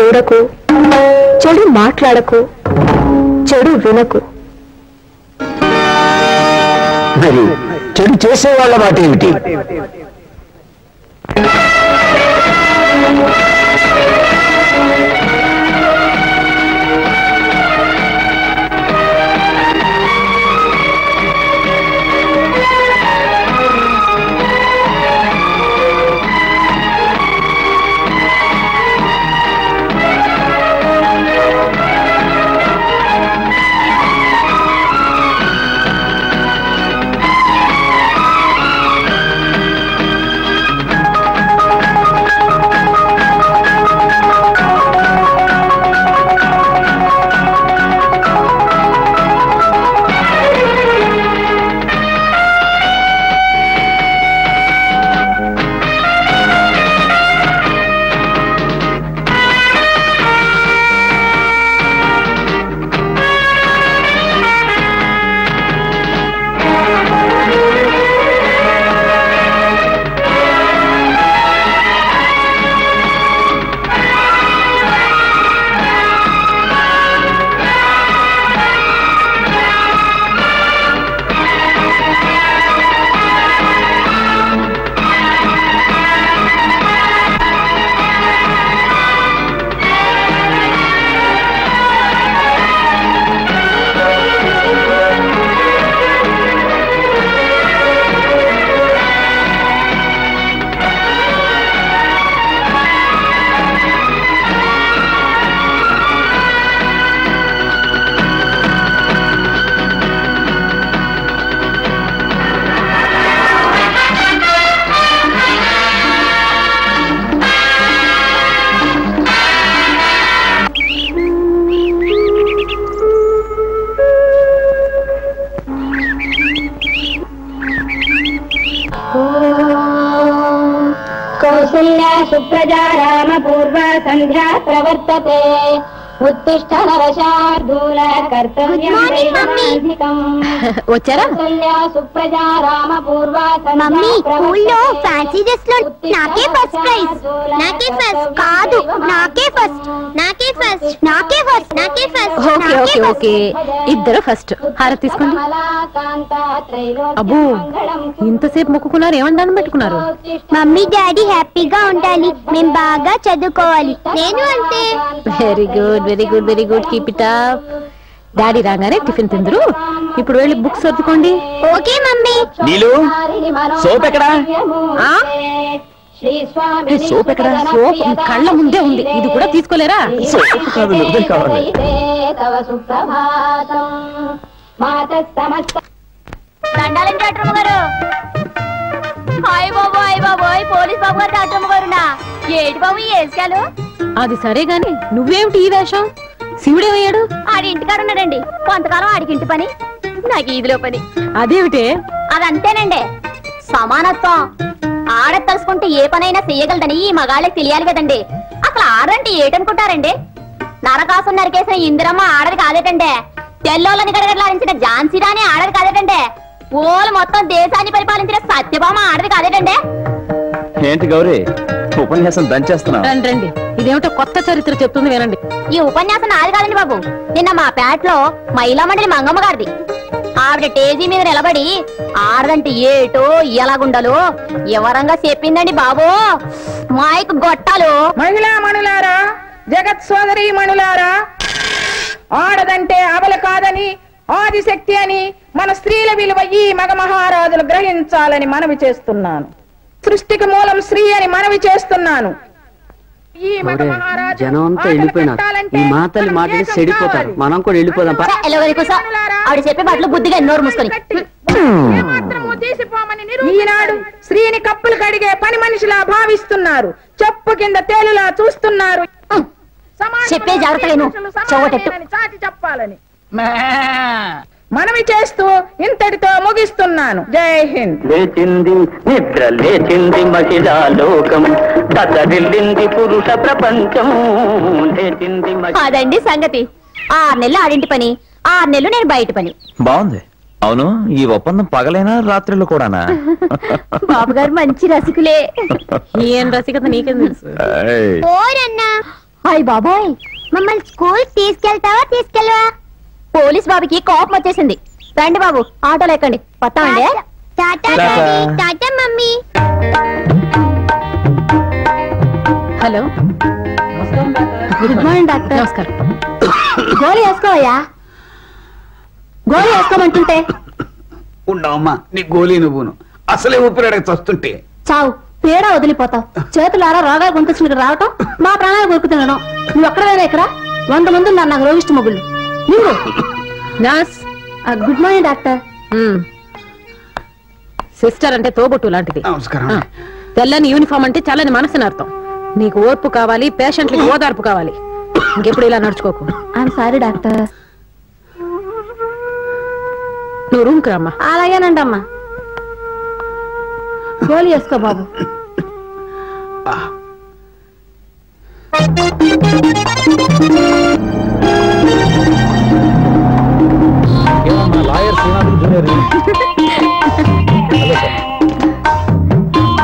చూడకు, చెడు మాట్లాడకు, చెడు వినకు. మరి చెడు చేసేవాళ్ళ మాట ఏమిటి? सुप्रजा राम पूर्वा संध्या प्रवर्तते उत्तिष्ठ नरशार्दूल कर्तव्यं दैवमाधिकम् వచ్చారా? सुप्रजा राम पूर्वा మమ్మీ స్కూల్లో ఫ్యాన్సీ డ్రెస్ లో నాకే ఫస్ట్ ప్రైజ్. నాకే ఫస్ట్ కాదు, నాకే ఫస్ట్, నాకే ఫస్ట్, నాకే ఫస్ట్, నాకే ఫస్ట్. ఓకే ఓకే ఓకే, ఇద్దరు ఫస్ట్. హారతి తీసుకోండి. అబ్బో, ఇంతసేపు మొక్కుకున్నారు, ఏమని దండం పెట్టుకున్నారు? మమ్మీ డాడీ హ్యాపీగా ఉండాలి, మేము బాగా చదువుకోవాలి. నేను అంతే. Very good very good very good, keep it up. Daddy రాగానే టిఫిన్ తిందరు. ఇప్పుడు వెళ్ళి బుక్స్ సర్దుకోండి. Okay mummy. నీలు, సోప్ ఎక్కడా? సోప్ ఎక్కడా? సోప్ కళ్ళ ముందే ఉంది, ఇది కూడా తీసుకోలేరా? సోప్ కాదు, నువ్వే కావాలి. దండాలండి డాక్టర్ గారు. హాయ్ బాబు, హాయ్ బాబోయ్, పోలీస్ బాబు గారు డాక్టర్ గారునా? ఏటి బాబు ఈ వేసుకాలు? అది సరే గాని నువ్వేమిటి ఈ వేషం? శివుడేమయ్యాడు? ఆడి ఇంటికాడ ఉన్నాడండి. కొంతకాలం ఆడికి ఇంటి పని, నాకు ఈదిలో పని. అదేమిటే? అదంతేనండి, సమానత్వం. ఆడ తలుసుకుంటే ఏ పనైనా చెయ్యగలదని ఈ మగాళ్ళకి తెలియాలి కదండి. అసలు ఆడంటే ఏటనుకుంటారండి? నరకాసం నరికేసిన ఇందిరమ్మ ఆడది కాదేటండి. తెల్లోళ్ళని గడగడలాడించిన ఝాన్సీ రాణి ఆడది కాదేటండి. ఓలు మొత్తం దేశాన్ని పరిపాలించిన సత్యభామ ఆడది కాదేటండి. ఏంటి గౌరీ, ఉపన్యాసం దంచేస్తున్నా? రండి రండి, ఇదేమిటో కొత్త చరిత్ర చెప్తుంది వినండి. ఈ ఉపన్యాసం నాది కాదండి బాబు. నిన్న మా పేటలో మహిళా మండలి మంగమ్మ గారిది. ఆవిడ టేజీ మీద నిలబడి ఆడదంటే ఏటో ఎలాగుండాలో వివరంగా చెప్పిందండి బాబు. మైక్ గొట్టాలు. మహిళా మణులారా, జగత్ సోదరి మణులారా, ఆడదంటే అబల కాదని, ఆదిశక్తి అని మన స్త్రీల విలువ ఈ మగ మహారాజులు గ్రహించాలని మనవి చేస్తున్నాను. సృష్టికి మూలం స్త్రీ అని మనవి చేస్తున్నాను. జనం అంతా వెళ్ళిపోయినా ఈ మాటలు మాట్లాడి చెడిపోతారు. మనం కూడా వెళ్ళిపోదాం. ఆవిడ చెప్పే మాటలు బుద్ధిగా నోరు మూసుకొని. ఈనాడు స్త్రీని కప్పులు కడిగే పని మనిషిలా భావిస్తున్నారు, చెప్పు కింద తేలులా చూస్తున్నారు. చెప్పే జాగ్రత్తగా చాటి చెప్పాలని మనవి చేస్తూ ఇంతటితో ముగిస్తున్నాను. జై హింద్. లేచింది నిద్ర, లేచింది మహిళా లోకం, దసరిల్లింది పురుష ప్రపంచం. లేచింది అదండి సంగతి. 6 నెలలు ఆడింటి పని, 6 నెలలు నేను బయట పని. బాగుంది. అవును, ఈ ఒప్పందం పగలైనా రాత్రిలో కూడానా? బాబు గారు మంచి రసికులే. ఏం రసికత నీకేం తెలుసు? ఓరన్నా అయ్ బాబోయ్, మమ్మల్ని స్కూల్ తీసుకెళ్తావా తీసుకెళ్ళవా? పోలీస్ బాబుకి కోపం వచ్చేసింది. రండి బాబు, ఆటోలో ఎక్కండి, వస్తామండి. Tata Tata. Tata mummy. Hello, good morning doctor. నమస్కారం. గోళీ వేసుకోవయ్యా. గోళీ వేసుకోమంటుంటే ఉండవమ్మా, నీ గోళీ నువ్వును అసలే ఊపిరాడకి వస్తుంటే చావు, పేడ వదిలిపోతావు. చేతులారా రోగాలు గుంపించుకు రావటం, మా ప్రాణాలు కొరుకుతున్నాను. నువ్వు ఒక్కడవేనా ఇక్కడ? 100 మంది ఉన్నారు నాకు రోగిష్ట మొగుళ్ళు. నువ్వు nurse. Good morning doctor. Sister అంటే తోబుట్టు లాంటిది. నమస్కారం. ఆ, తెల్లని యూనిఫామ్ అంటే చల్లని మనసుని అర్థం. నీకు ఓర్పు కావాలి, పేషెంట్లకి ఓదార్పు కావాలి. ఇంకెప్పుడు ఇలా నడుచుకోకు. I'm sorry doctor. నువ్వు రూమ్కి రమ్మా. అలాగేనండి అమ్మా. గోళీ వేసుకో బాబు.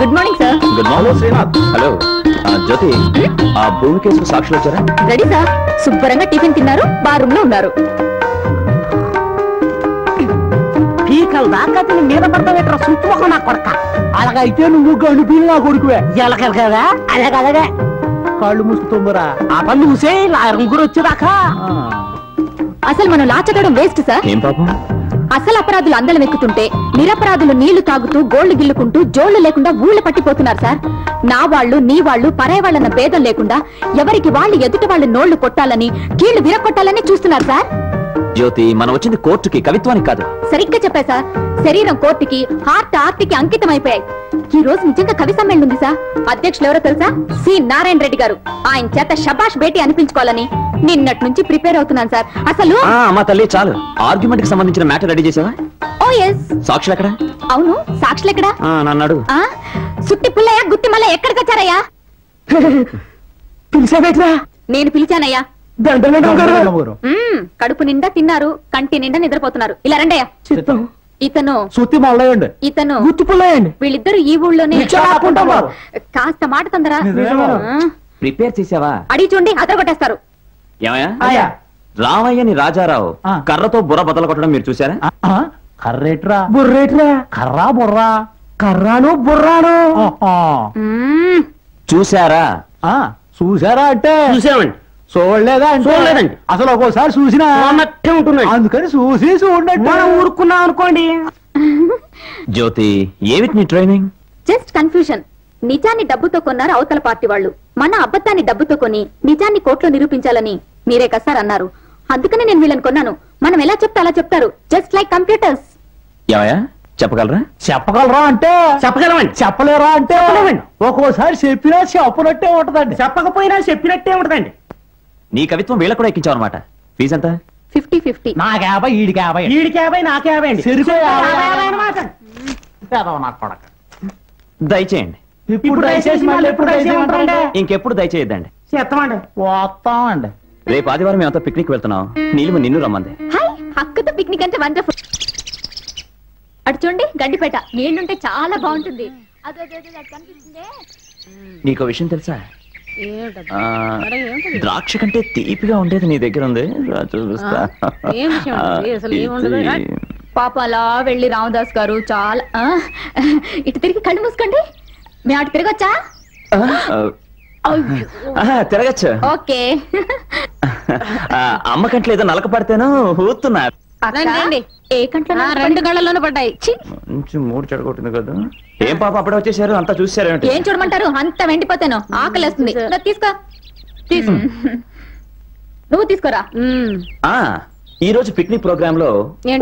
Good morning sir. Good morning Srinath. Hello Jyothi, ఆ భూమి కేసుకు సాక్షులు వచ్చారా? Ready sir. శుభ్రంగా టిఫిన్ తిన్నారు, బాత్రూమ్ లో ఉన్నారు. పీకల దాకా తిని మీద పడతావు ఇక్కడ సుట్టుకోక నా కొడక. అలాగైతే నువ్వు గణుపిల్లి నా కొడుకువే. ఎలకలు కదా, అలాగే కాళ్ళు మూసుకుతుంబరా. ఆ పని చూసే రంగురు వచ్చేదాకా. అసలు మనం లాచకడం వేస్ట్ సార్. ఏం పాపం? అసలు అపరాధులు అందలం ఎక్కుతుంటే నిరపరాధులు నీళ్లు తాగుతూ గోళ్లు గిల్లుకుంటూ జోళ్లు లేకుండా ఊళ్ళు పట్టిపోతున్నారు సార్. నా వాళ్ళు నీ వాళ్ళు పరాయి వాళ్ళన్న భేదం లేకుండా ఎవరికి వాళ్ళు ఎదుటి వాళ్ళు నోళ్లు కొట్టాలని కీళ్లు విరగొట్టాలని చూస్తున్నారు సార్. జ్యోతి, మనం వచ్చింది కోర్టుకి, కవిత్వానికి కాదు. సరిగ్గా చెప్పా సార్. శరీరం కోర్టుకి, హార్ట్ ఆర్తికి అంకితం అయిపోయాయి. ఈ రోజు నిజంగా కవి సమ్మేళనం ఉంది సార్. అధ్యక్షులు ఎవరో తెలుసా? సి నారాయణ రెడ్డి గారు. ఆయన చేత షబాష్ భేటీ అనిపించుకోవాలని నిన్నటి నుంచి ప్రిపేర్ అవుతున్నాను సార్. అసలు అమ్మా తల్లి, చాలు. ఆర్గ్యుమెంట్ కి సంబంధించిన మ్యాటర్ రెడీ చేసావా? ఓ ఎస్. సాక్షులు ఎక్కడ? అవును, సాక్షులు ఎక్కడా? నన్ను అడుగు. సుట్టి పుల్లయ్య గుత్తి మల్ల ఎక్కడికి వచ్చారయ్యా? పిలిచావేట్రా? నేను పిలిచానయ్యా. కడుపు నిండా తిన్నారు, కంటి నిండా నిద్రపోతున్నారు. ఇలా రండయ్యా. ఇతను సుత్తి మల్లయండి, ఇతను గుత్తి పుల్లయండి. వీళ్ళిద్దరు ఈ ఊళ్ళోనే. కాస్త మాట తొందర. ప్రిపేర్ చేసావా? అడిగి చూడండి, అదర కొట్టేస్తారు. ఏమయ్యా? రామయ్యని రాజారావు కర్రతో బుర్ర బద్దలు కొట్టడం మీరు చూసారా? కర్రేట్రా బుర్రేట్రా? కర్రా బుర్రా? కర్రాను బుర్రాను చూసారా? చూసారా అంటే చూసామండి. చూడలేదా అంటే చూడలేదండి. అసలు ఒక్కోసారి చూసినా ఉన్నట్టే ఉంటున్నాడు. అందుకని చూసి చూడండి. మనం ఊరుకున్నాం అనుకోండి. జ్యోతి, ఏమిటి నీ ట్రైనింగ్? Just confusion. నిజాన్ని డబ్బుతో కొన్నారు అవతల పార్టీ వాళ్ళు. మన అబద్ధాన్ని డబ్బుతో కొని నిజాన్ని కోర్టులో నిరూపించాలని మీరే కసార్ అన్నారు. అందుకనే నేను వీళ్ళని కొన్నాను. మనం ఎలా చెప్తే అలా చెప్తారు. Just like computers. ఏమయ్యా, చెప్పగలరా? చెప్పగలరా అంటే చెప్పగలమండి. చెప్పలేరా అంటే ఒక్కోసారి చెప్పినా చెప్పనట్టే ఉంటదండి, చెప్పకపోయినా చెప్పినట్టే ఉంటదండి. నీ కవిత్వం వీళ్ళకు కూడా ఎక్కించావు అనమాట. ఫీజు ఎంత? 50-50. నాకు 50, ఈడికి 50. ఈడికి 50, నాకు 50 అండి. దయచేయండి. ఇప్పుడు దయచేసి మళ్ళీ ఎప్పుడు దయచేయమంటారండి? ఇంకెప్పుడు దయచేయద్దండి. చేస్తామండి. వస్తామండి. రేపు ఆదివారం మేమంతా పిక్నిక్ వెళ్తున్నాం. నీలిమ నిన్ను రమ్మంది. హాయ్, హక్కుతో పిక్నిక్ అంటే వండర్ఫుల్. అటు చూడండి, గండిపేట. నీళ్లుంటే చాలా బాగుంటుంది. నీకో విషయం తెలుసా? ద్రాక్ష కంటే తీపిగా ఉండేది నీ దగ్గర ఉంది. పాప అలా వెళ్ళి రామదాస్ గారు చాలా ఇటు తిరిగి కళ్ళు మూసుకోండి. మేము అటు తిరగొచ్చా? తిరగచ్చు. ఓకే. అమ్మ కంట్లో ఏదో నలక పడితేను ఊతున్నా. ఏ కంట్లో? 2 గళ్ళలోనే పడ్డాయి. మంచి 3 చెడగొట్టింది కదా. ఏం పాప అప్పుడే వచ్చేసారు? అంతా చూసారు? ఏం చూడమంటారు? అంత వెండిపోతాను, ఆకలేస్తుంది. తీసుకో, నువ్వు తీసుకోరా. ఈ రోజు పిక్నిక్ ప్రోగ్రామ్ లో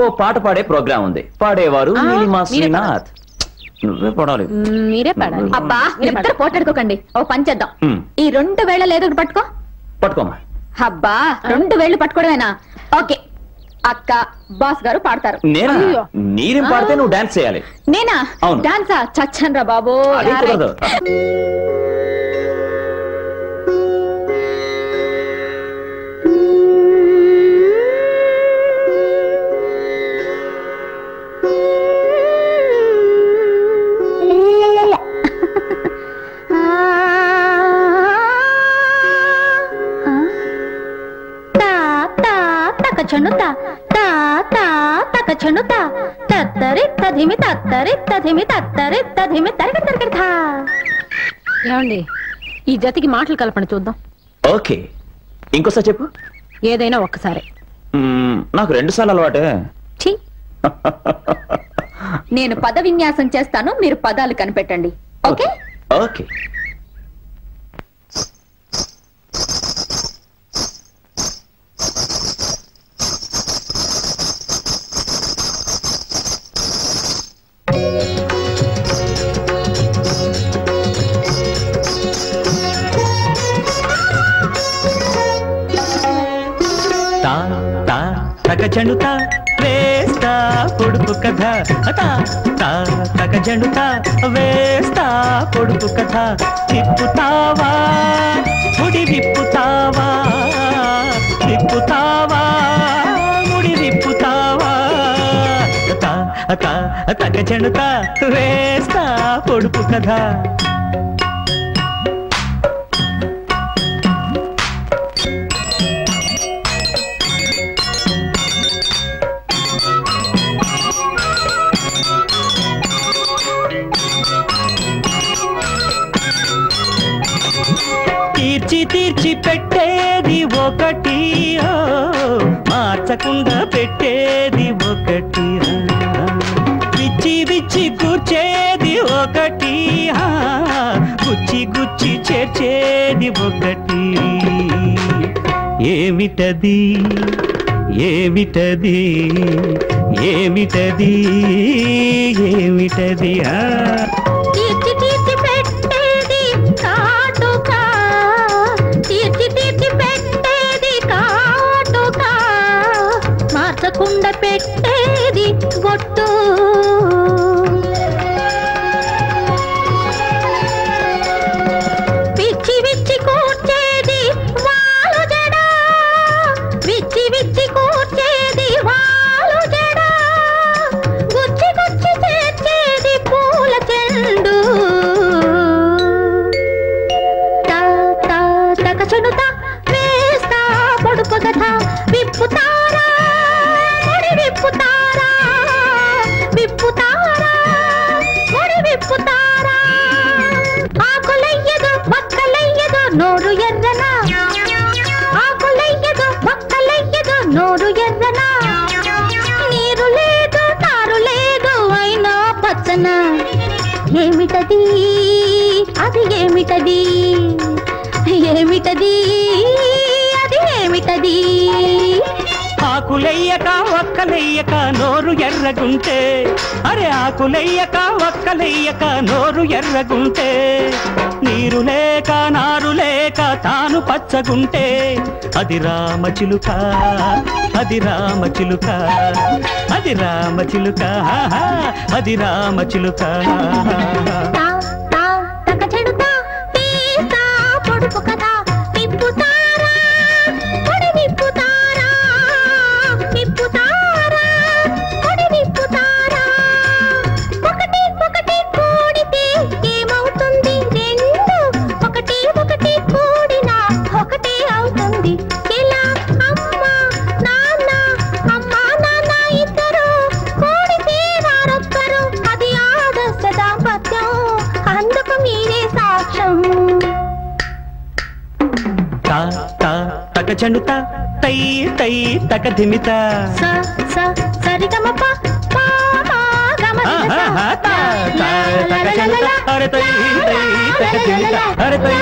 ఓ పాట పాడే ప్రోగ్రామ్ ఉంది. పాడేవారు నీలిమా శ్రీనాథ్. నువ్వే పాడాలి. మీరే పాడాలి. అబ్బా, మీరిద్దరు పోటాడుకోకండి. ఓ పని చేద్దాం. ఈ 2 వేళ ఏదో పట్టుకో. పట్టుకోమా. అబ్బా, 2 వేళ్లు పట్టుకోవడమేనా? ఓకే. అక్క, బాస్ గారు పాడతారు. నేనా? నీరేం పాడితే నువ్వు డాన్స్ చేయాలి. నేనా? అవును. డాన్సా? చచ్చన్రా బాబు. అదే కుదరదు. చెణుత తా తా తక చెణుత తత్తరి తధిమి తత్తరి తధిమి తత్తరి తధిమి తరగ తరగ. ఏమండి ఈ జతికి మాటలు కలపండి చూద్దాం. ఓకే, ఇంకోసారి చెప్పు. ఏదైనా ఒక్కసారి. నాకు 2 సార్లు అలవాటే. నేను పద విన్యాసం చేస్తాను, మీరు పదాలు కనిపెట్టండి. Okay okay. తా తా తక చెణుత వేస్తా పొడుపు కథ. తా తా తక చెణుత వేస్తా పొడుపు కథ. తిప్పుతావా ముడి విప్పుతావా, తిప్పుతావా ముడి విప్పుతావా. తా తా తక చెణుత వేస్తా పొడుపు కథ. తీర్చి తీర్చి పెట్టేది ఒకటి, మార్చకుండా పెట్టేది ఒకటి. విచ్చి విచ్చి కూర్చేది ఒకటి, గుచ్చి గుచ్చి చేర్చేది ఒకటి. ఏమిటది ఏమిటది ఏమిటది ఏమిటది. తీర్చి తీర్చి పెట్టేది కాటుక, తీర్చి తీర్చి పెట్టేది కాటుక, మార్చకుండా పెట్టేది బొట్టు. విచ్చి విచ్చి కూర్చేది వాలు జడ, విచ్చి విచ్చి కూర్చేది వాలు జడ, గుచ్చి గుచ్చి చేర్చేది పూల చెండు. తా తా తక చెణుత వేస్తా పొడుపు కథ. విప్పుతారా ముడి విప్పుతారా, విప్పుతారా ముడి విప్పుతారా. ఆకులయ్యదు పక్కలయ్యదు నోరు ఎర్రన, ఆకులయ్యదు పక్కలయ్యదు నోరు ఎర్రన. నీరు లేదు తారు లేదు అయినా పచ్చన. ఏమిటది అది ఏమిటది, ఏమిటది అది ఏమిటది. ఆకులెయ్యక ఒక్కలెయ్యక నోరు ఎర్రగుంటే, అరే ఆకులెయ్యక ఒక్కలెయ్యక నోరు ఎర్రగుంటే, నీరు లేక నారు లేక తాను పచ్చగుంటే, అది రామచిలుక అది రామచిలుక అది రామచిలుక అది రామచిలుక. తా తా తక చెణుత వేస్తా పొడుపు కథ. విప్పుతారా పొడి విప్పుతారా, విప్పుతారా పొడి విప్పుతారా. ఒకటి ఒకటి కూడితే ఏమవుతుంది రెండు, ఒకటి ఒకటి కూడినా ఒకటి అవుతుంది. ఇలా అమ్మ నాన్న అమ్మ నాన్న ఇద్దరు కూడితే వారొక్కరు, అది ఆదర్శ దాంపత్యం, అందుకు మీరే సాక్ష్యం. తా తా తక చెణుత తై తై తక ధిమిత. స స సరిగమప పామా గమ తా తా తక చెణుత అరే తై తై తక ధిమిత అరే తై.